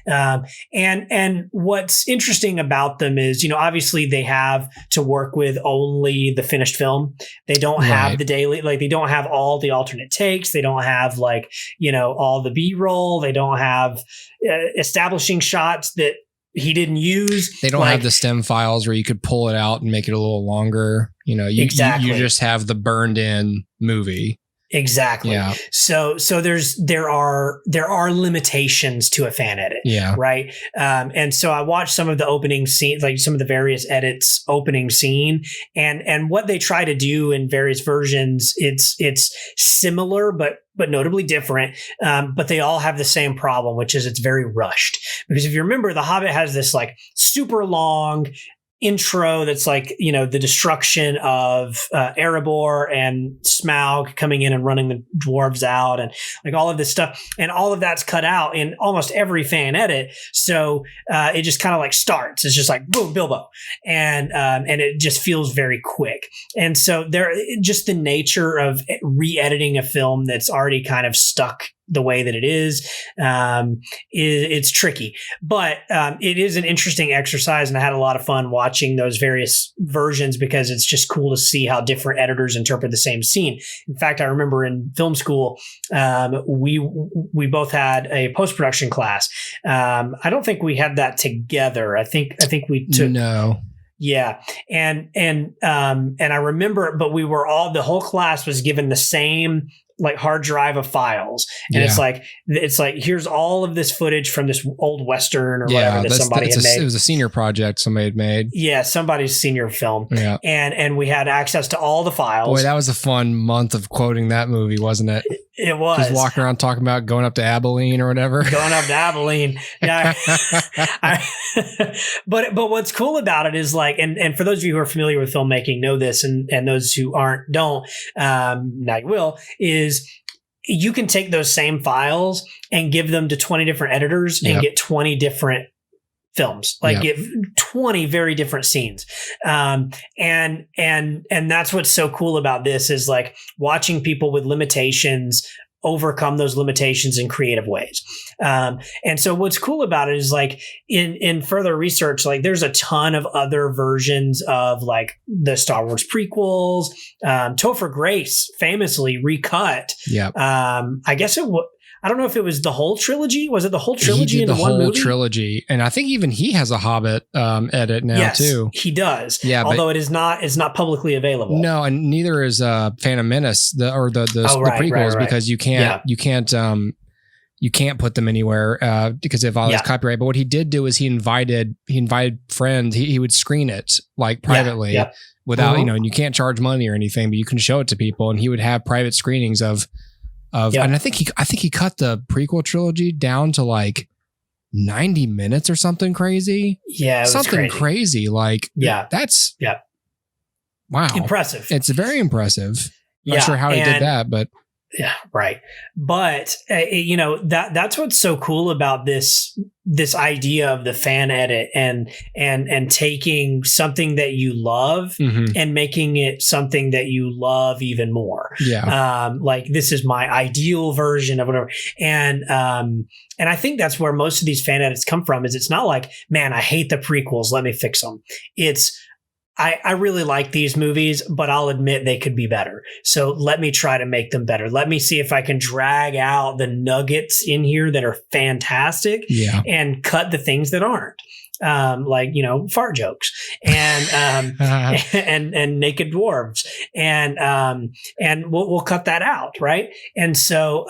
And what's interesting about them is, obviously they have to work with only the finished film. They don't have the daily, like they don't have all the alternate takes. They don't have like, all the B-roll. They don't have establishing shots that he didn't use. They don't have the stem files where you could pull it out and make it a little longer. You exactly. You just have the burned in movie. Exactly. Yeah. So there are limitations to a fan edit. Yeah. Right. And so I watched some of the opening scene, like some of the various edits opening scene, and what they try to do in various versions. It's similar, but notably different. But they all have the same problem, which is it's very rushed. Because if you remember, The Hobbit has this like super long intro that's like, the destruction of Erebor and Smaug coming in and running the dwarves out and like all of this stuff. And all of that's cut out in almost every fan edit. So it just kind of like starts. It's just like, boom, Bilbo. And it just feels very quick. And so just the nature of re-editing a film that's already kind of stuck the way that it is, it's tricky, but it is an interesting exercise, and I had a lot of fun watching those various versions because it's just cool to see how different editors interpret the same scene. In fact, I remember in film school, we both had a post-production class. I don't think we had that together. I think we took no. Yeah. And I remember, but the whole class was given the same like hard drive of files. And it's like, here's all of this footage from this old Western or whatever that somebody had made. It was a senior project somebody had made. Yeah. Somebody's senior film. Yeah. And we had access to all the files. Boy, that was a fun month of quoting that movie, wasn't it? It was. Just walking around talking about going up to Abilene or whatever. Going up to Abilene. Yeah. But what's cool about it is like, and for those of you who are familiar with filmmaking know this, and those who aren't don't, now you will, is you can take those same files and give them to 20 different editors and get 20 different films, like get 20 very different scenes. And that's what's so cool about this is like watching people with limitations overcome those limitations in creative ways. And so what's cool about it is like in further research, like there's a ton of other versions of like the Star Wars prequels. Topher Grace famously recut. Yeah. I guess I don't know if it was the whole trilogy. Was it the whole trilogy in one movie? The whole trilogy, and I think even he has a Hobbit edit now too. He does. Yeah, although it's not publicly available. No, and neither is Phantom Menace the prequels because you can't put them anywhere because of all this copyright. But what he did do is he invited friends. He would screen it like privately without and you can't charge money or anything, but you can show it to people, and he would have private screenings of. And I think he cut the prequel trilogy down to like 90 minutes or something crazy. Yeah, it was something crazy. Like that's wow, impressive. It's very impressive. Not sure how he did that, but Yeah, right. But that's what's so cool about this idea of the fan edit and taking something that you love and making it something that you love even more. Yeah. Like this is my ideal version of whatever. And I think that's where most of these fan edits come from. Is it's not like, man, I hate the prequels, let me fix them. It's I really like these movies, but I'll admit they could be better. So let me try to make them better. Let me see if I can drag out the nuggets in here that are fantastic and cut the things that aren't. Like, fart jokes and and naked dwarves. And we'll cut that out. Right. And so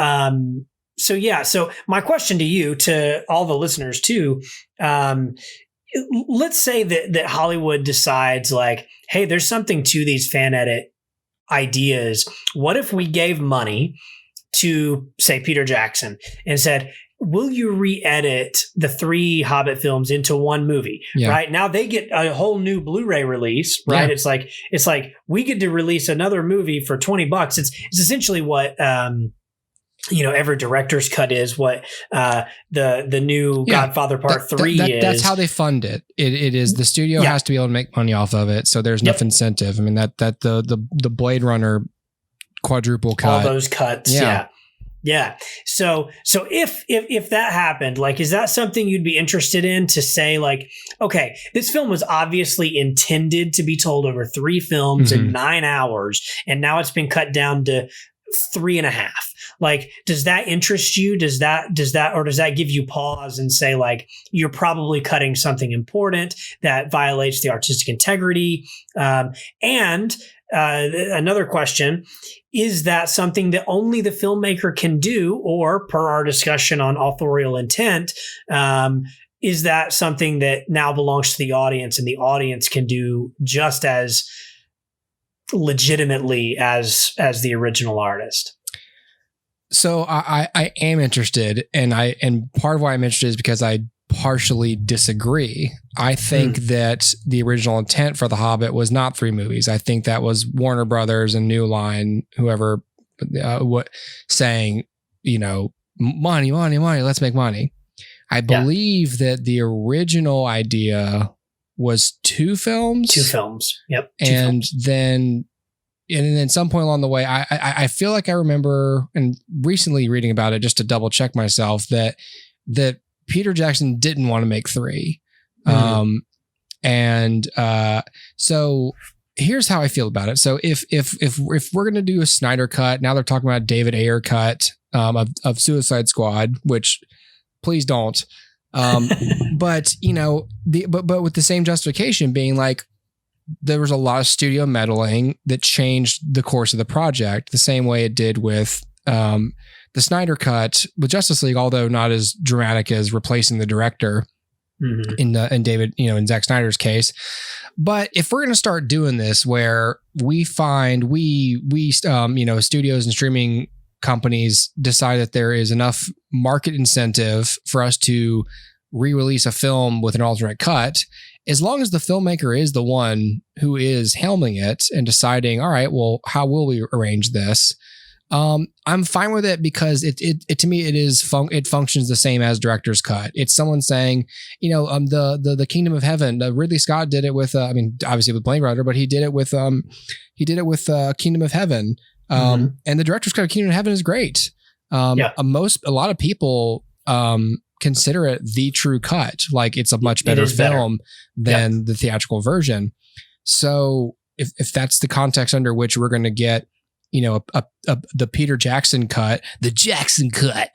my question to you, to all the listeners too, let's say that Hollywood decides like, hey, there's something to these fan edit ideas. What if we gave money to, say, Peter Jackson and said, will you re-edit the 3 Hobbit films into one movie? Yeah. Right now they get a whole new Blu-ray release, right? Yeah. It's like we get to release another movie for $20. It's essentially what, every director's cut is, what the new Godfather Part 3 is. That's how they fund it. It is the studio has to be able to make money off of it, so there's enough incentive. I mean that the Blade Runner quadruple cut, all those cuts, yeah. So if that happened, like, is that something you'd be interested in, to say like, okay, this film was obviously intended to be told over 3 films in 9 hours, and now it's been cut down to 3.5. Like, does that interest you? Does that give you pause and say like, you're probably cutting something important that violates the artistic integrity? And another question, is that something that only the filmmaker can do, or per our discussion on authorial intent, is that something that now belongs to the audience and the audience can do just as legitimately as the original artist? So I am interested, and part of why I'm interested is because I partially disagree. I think that the original intent for The Hobbit was not 3 movies. I think that was Warner Brothers and New Line, whoever, saying, money, let's make money. I believe that the original idea was 2 films. 2 films. Yep. And then some point along the way, I feel like I remember, and recently reading about it just to double check myself, that Peter Jackson didn't want to make 3. So here's how I feel about it. So if we're going to do a Snyder cut, now they're talking about a David Ayer cut of Suicide Squad, which please don't. But with the same justification being like, there was a lot of studio meddling that changed the course of the project, the same way it did with the Snyder cut with Justice League, although not as dramatic as replacing the director in David, in Zack Snyder's case. But if we're going to start doing this, where we find studios and streaming companies decide that there is enough market incentive for us to re-release a film with an alternate cut, as long as the filmmaker is the one who is helming it and deciding, all right, well, how will we arrange this? I'm fine with it, because it to me, it functions the same as director's cut. It's someone saying, the Kingdom of Heaven, Ridley Scott did it with, obviously with Blade Runner, but he did it with Kingdom of Heaven. And the director's cut of Kingdom of Heaven is great. A lot of people, consider it the true cut. Like, it's a much better film than the theatrical version. So if that's the context under which we're going to get, the Peter Jackson cut, the Jackson cut,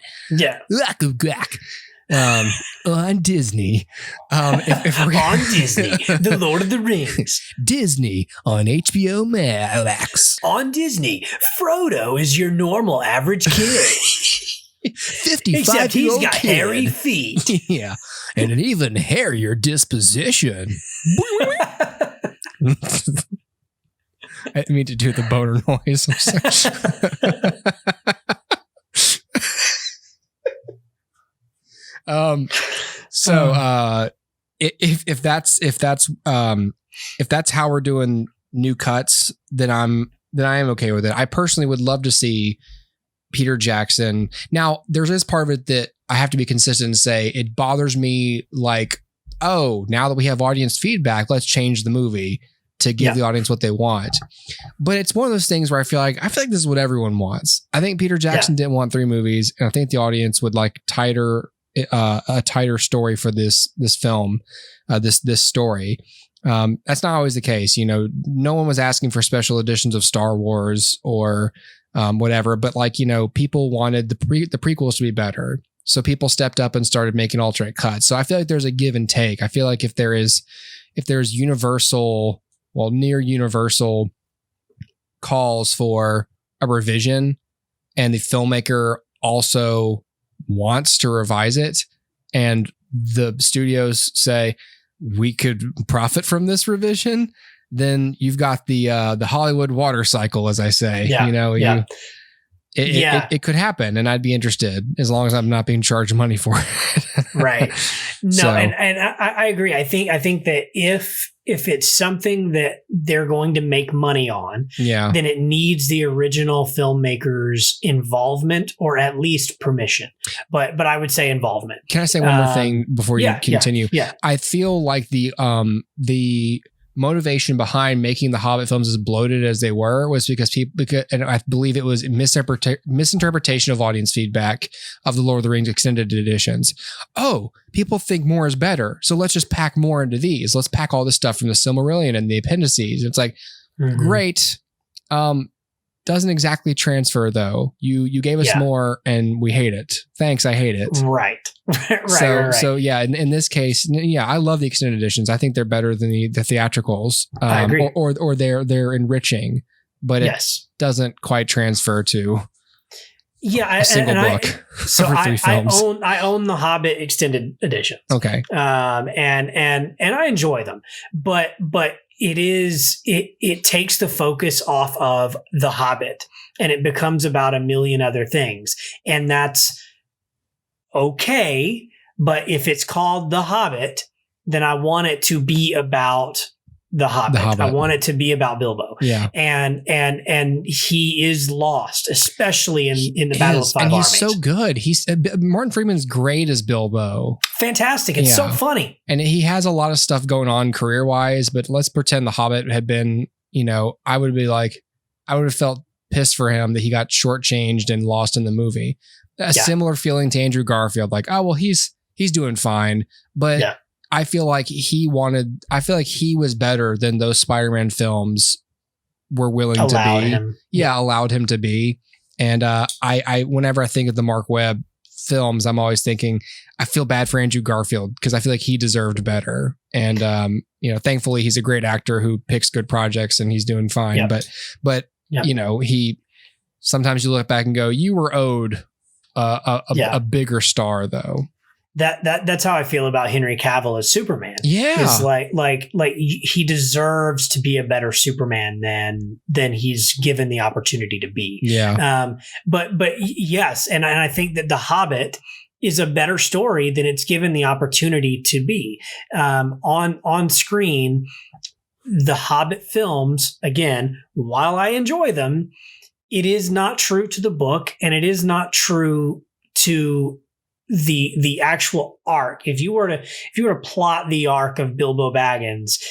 on Disney, if we're on Disney, The Lord of the Rings, Disney on HBO Max, on Disney, Frodo is your normal average kid. 55 he's got hairy feet. Yeah, and an even hairier disposition. I didn't mean to do the boner noise. If that's how we're doing new cuts, then I am okay with it. I personally would love to see Peter Jackson. Now, there's this part of it that I have to be consistent and say it bothers me like, oh, now that we have audience feedback, let's change the movie to give the audience what they want. But it's one of those things where I feel like this is what everyone wants. I think Peter Jackson didn't want 3 movies, and I think the audience would like a tighter story for this film, this story. That's not always the case. You know, no one was asking for special editions of Star Wars or whatever, but like, you know, people wanted the prequels to be better. So people stepped up and started making alternate cuts. So I feel like there's a give and take. I feel like if there's near universal calls for a revision and the filmmaker also wants to revise it and the studios say we could profit from this revision, then you've got the Hollywood water cycle, as I say. It could happen, and I'd be interested as long as I'm not being charged money for it. Right. No, and I agree. I think that if it's something that they're going to make money on, then it needs the original filmmaker's involvement or at least permission. But I would say involvement. Can I say one more thing before you continue? Yeah. I feel like the motivation behind making the Hobbit films as bloated as they were was because and I believe it was misinterpretation of audience feedback of the Lord of the Rings extended editions. Oh, people think more is better, so let's just pack more into these. Let's pack all this stuff from the Silmarillion and the appendices. It's like, great. Doesn't exactly transfer though. You gave us more and we hate it. Thanks, I hate it. Right. So yeah, in this case, I love the extended editions. I think they're better than the theatricals. I agree. Or they're enriching, but it doesn't quite transfer to a single book. So for 3 films. I own the Hobbit extended editions. Okay. And I enjoy them, but it takes the focus off of the Hobbit and it becomes about a million other things. And that's okay. But if it's called The Hobbit, then I want it to be about the Hobbit. I want it to be about Bilbo. Yeah. And he is lost, especially in the Battle of Five Armies. He's so good. Martin Freeman's great as Bilbo. Fantastic. It's so funny. And he has a lot of stuff going on career-wise, but let's pretend the Hobbit had been, I would have felt pissed for him that he got shortchanged and lost in the movie. A similar feeling to Andrew Garfield, like, oh, well, he's doing fine. But I feel like he was better than those Spider-Man films were willing to be. Allowed him to be. And I whenever I think of the Mark Webb films, I'm always thinking, I feel bad for Andrew Garfield because I feel like he deserved better. And thankfully he's a great actor who picks good projects and he's doing fine. But he sometimes you look back and go, you were owed a bigger star though. That's how I feel about Henry Cavill as Superman. Yeah. It's like he deserves to be a better Superman than he's given the opportunity to be. Yeah. But yes. And I think that The Hobbit is a better story than it's given the opportunity to be. On screen, the Hobbit films, again, while I enjoy them, it is not true to the book and it is not true to the actual arc. If you were to plot the arc of Bilbo Baggins,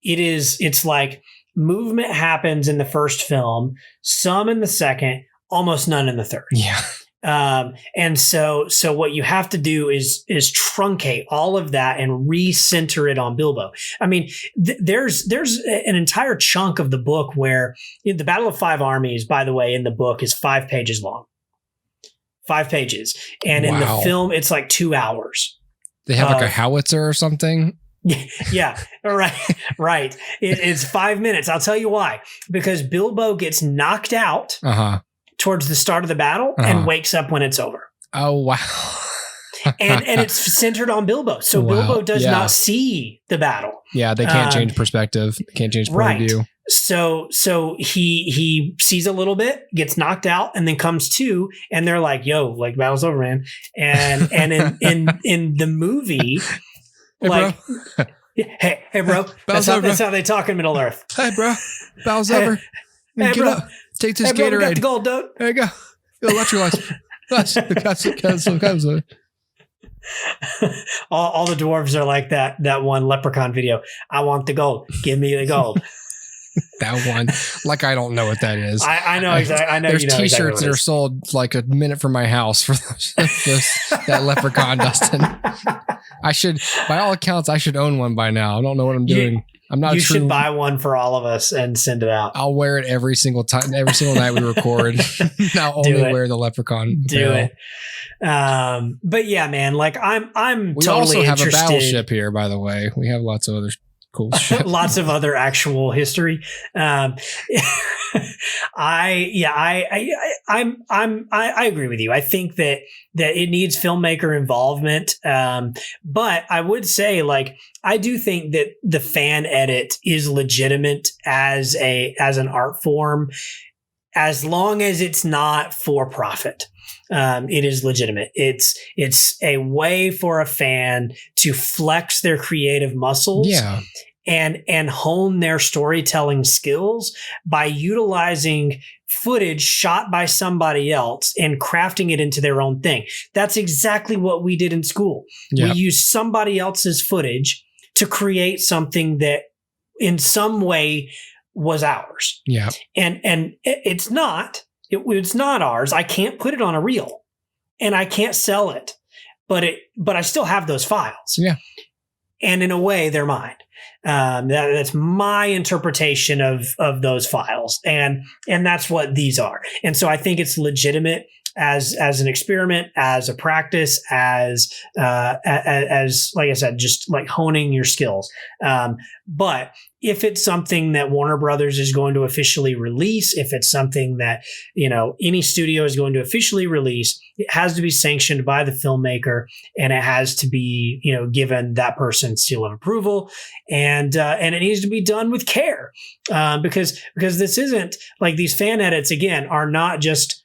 it's like movement happens in the first film, some in the second, almost none in the third. Yeah. And so what you have to do is truncate all of that and recenter it on Bilbo. I mean, there's an entire chunk of the book where the Battle of Five Armies, by the way, in the book is 5 pages long. 5 pages. And in the film, it's like 2 hours. They have like a howitzer or something. Yeah. Right. It's 5 minutes. I'll tell you why. Because Bilbo gets knocked out towards the start of the battle and wakes up when it's over. Oh, wow. and it's centered on Bilbo. So Bilbo does not see the battle. Yeah, they can't change perspective. They can't change point of view. So he sees a little bit, gets knocked out, and then comes to, and they're like, "Yo, like battle's over, man." And in the movie, like, hey, bro, that's how they talk in Middle Earth. Hey, bro, battle's over. Hey, Get bro. up. Take this Gatorade. Bro, we got the gold, dude. There you go. Electrolytes. That's all the dwarves are like that one Leprechaun video. I want the gold. Give me the gold. That one, like I don't know what that is. I know exactly. I know. There's you know T-shirts exactly that are sold like a minute from my house for that Leprechaun, Dustin. I should, by all accounts, I should own one by now. I don't know what I'm doing. I'm not. You should buy one for all of us and send it out. I'll wear it every single time, every single night we record. Now only wear the Leprechaun. Do it. But yeah, man, like I'm we totally also have interested. a battleship here, by the way. We have lots of other cool shit. Lots of other actual history. I agree with you. I think that it needs filmmaker involvement. But I would say, like, I do think that the fan edit is legitimate as an art form, as long as it's not for profit. It is legitimate. It's a way for a fan to flex their creative muscles. Yeah. And hone their storytelling skills by utilizing footage shot by somebody else and crafting it into their own thing. That's exactly what we did in school. Yep. We used somebody else's footage to create something that in some way was ours. Yeah. And it's not ours. I can't put it on a reel and I can't sell it, but I still have those files. Yeah. And in a way, they're mine. That's my interpretation of those files, and that's what these are. And so I think it's legitimate as an experiment, as a practice, as like I said, just like honing your skills. But if it's something that Warner Brothers is going to officially release, if it's something that, you know, any studio is going to officially release, it has to be sanctioned by the filmmaker, and it has to be, you know, given that person's seal of approval, and it needs to be done with care, because this isn't like, these fan edits again are not just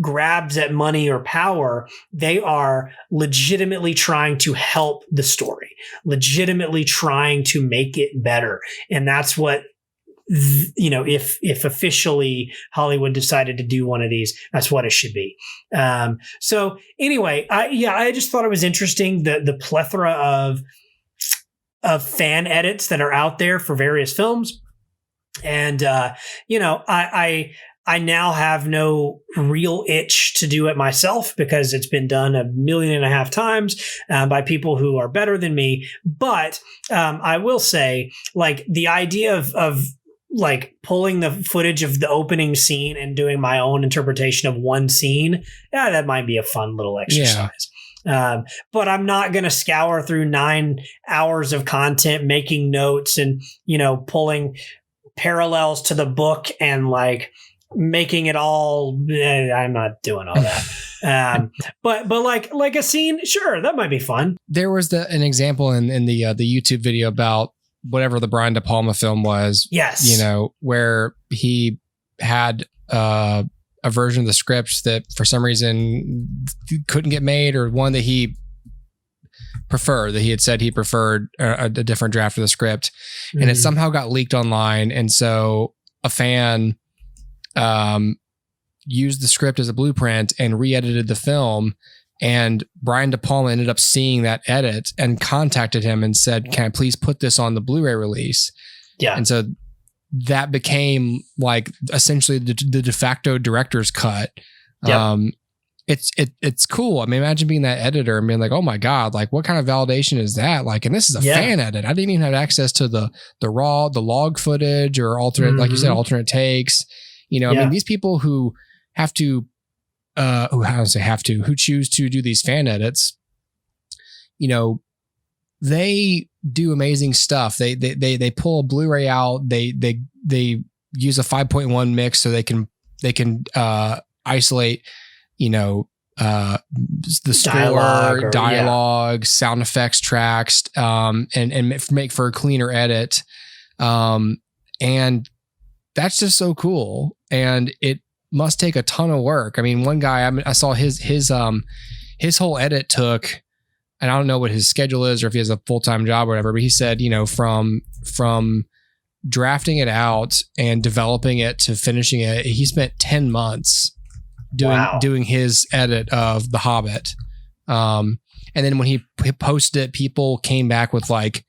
grabs at money or power. They are legitimately trying to help the story, legitimately trying to make it better. And that's what, you know, if officially Hollywood decided to do one of these, that's what it should be. So anyway, I just thought it was interesting, the plethora of fan edits that are out there for various films. And, you know, I now have no real itch to do it myself because it's been done 1.5 million times by people who are better than me. But I will say, like, the idea of like pulling the footage of the opening scene and doing my own interpretation of one scene, that might be a fun little exercise. Yeah. But I'm not going to scour through 9 hours of content, making notes and, you know, pulling parallels to the book and like making it all. I'm not doing all that. But like a scene, sure, that might be fun. There was an example in the YouTube video about whatever the Brian De Palma film was. Yes. You know, where he had a version of the script that for some reason couldn't get made, or one that he preferred, that he had said he preferred a different draft of the script, and it somehow got leaked online. And so a fan used the script as a blueprint and re-edited the film, and Brian De Palma ended up seeing that edit and contacted him and said, "Can I please put this on the Blu-ray release?" Yeah. And so that became like essentially the de facto director's cut. Yep. It's cool. I mean, imagine being that editor and being like, "Oh my God, like what kind of validation is that?" Like, and this is a fan edit. I didn't even have access to the log footage or alternate, like you said, alternate takes. You know, I mean, these people who have to, who choose to do these fan edits, you know, they do amazing stuff. They pull a Blu-ray out. They use a 5.1 mix so they can isolate, you know, the score, dialogue, sound effects tracks, and make for a cleaner edit. And that's just so cool. And it must take a ton of work. I mean, one guy, I saw his whole edit took, and I don't know what his schedule is or if he has a full-time job or whatever, but he said, you know, from drafting it out and developing it to finishing it, he spent 10 months doing his edit of The Hobbit. And then when he posted it, people came back with like,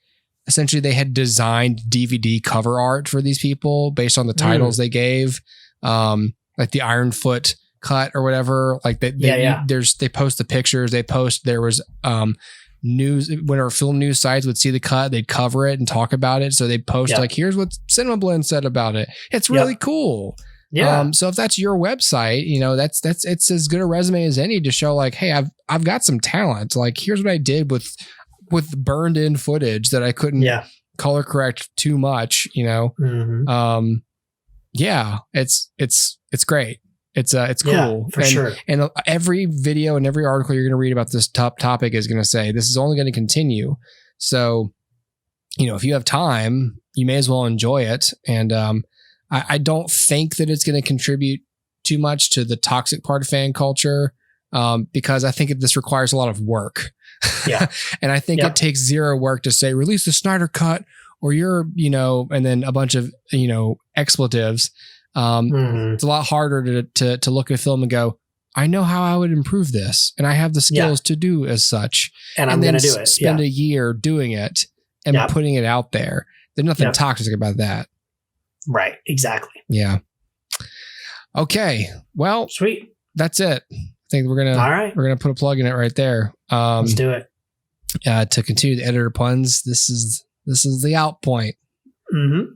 essentially they had designed DVD cover art for these people based on the titles they gave, like the Ironfoot cut or whatever. Like they post the pictures. There was news, whenever film news sites would see the cut, they'd cover it and talk about it. So they post like, here's what Cinema Blend said about it. It's really cool. Yeah. So if that's your website, you know, it's as good a resume as any to show like, hey, I've got some talent. Like, here's what I did with burned in footage that I couldn't color correct too much, you know? It's great. It's cool. For sure. And every video and every article you're going to read about this topic is going to say, this is only going to continue. So, you know, if you have time, you may as well enjoy it. And, I don't think that it's going to contribute too much to the toxic part of fan culture, because I think this requires a lot of work. Yeah. And I think it takes zero work to say, release the Snyder cut or you know, and then a bunch of, you know, expletives. It's a lot harder to look at a film and go, I know how I would improve this and I have the skills to do as such. And I'm going to do it. Spend a year doing it and putting it out there. There's nothing toxic about that. Right. Exactly. Yeah. Okay. Well, sweet. That's it. I think we're going to put a plug in it right there. Let's do it. To continue the editor puns. This is the out point.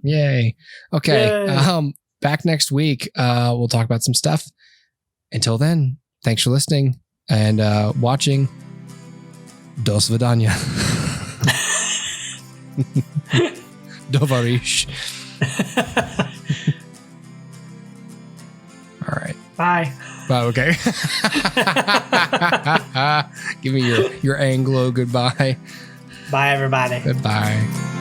Yay. Okay. Yay. Back next week. We'll talk about some stuff. Until then, thanks for listening and watching. Do svidania. Dovarish. All right. Bye. Oh, okay. Give me your Anglo goodbye. Bye, everybody. Goodbye.